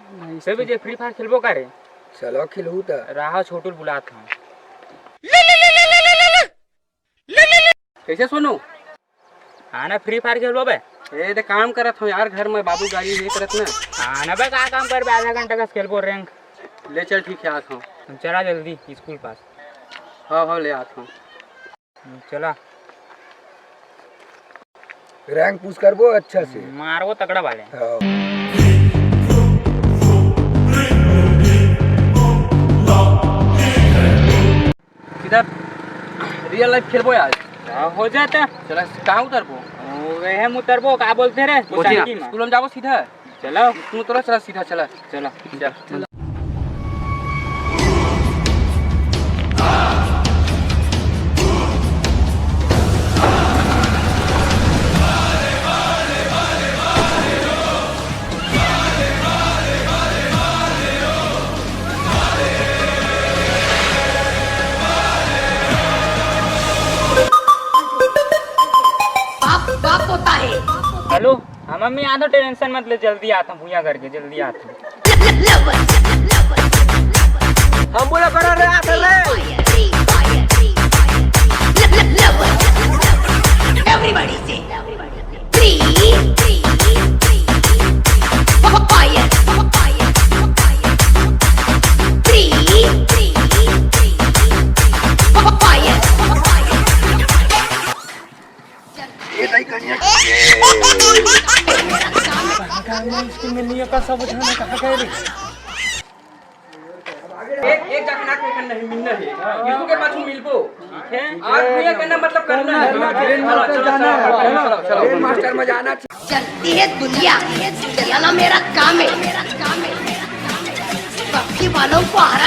से भी जे free fire खेलबो करे। चलो खिलू त राह छोटू बुलात हूं। कैसे सुनू? आना फ्री फायर खेलबो बे। ए तो काम करत हूँ यार, घर में बाबू गाड़ी ये करत ना। आना बे का काम कर बे, आधा घंटा का खेलबो रैंक। ले चल ठीक है, आता हूँ। चला जल्दी स्कूल पास। हाँ ले आता हूँ। चला रैंक पुश करबो अच्छा से, मारबो तगड़ा वाले। किधर रियल लाइफ खेलबो यार? हो जाता। चला कहाँ उतरबो? वह उतरबो का बोलते रे स्कूल में जाबो सीधा। चलो तू उतरो, चला सीधा चला चलो चल। बाप होता है। हेलो हाँ मम्मी आ तो टेंशन मत ले, जल्दी आता हूँ भूया करके, जल्दी आता हूँ। हम बोला करा रे आता ले। Everybody say three, fire, school में नहीं का सब बुझाना कहाँ गए रे? एक जगह के नहीं मिलना है, इसको के पाछू मिलबो। ठीक है आज भैया कहना मतलब करना है। चलो मास्टर में जाना। चलती है दुनिया, चलाना मेरा काम है। बाकी वालों को हरा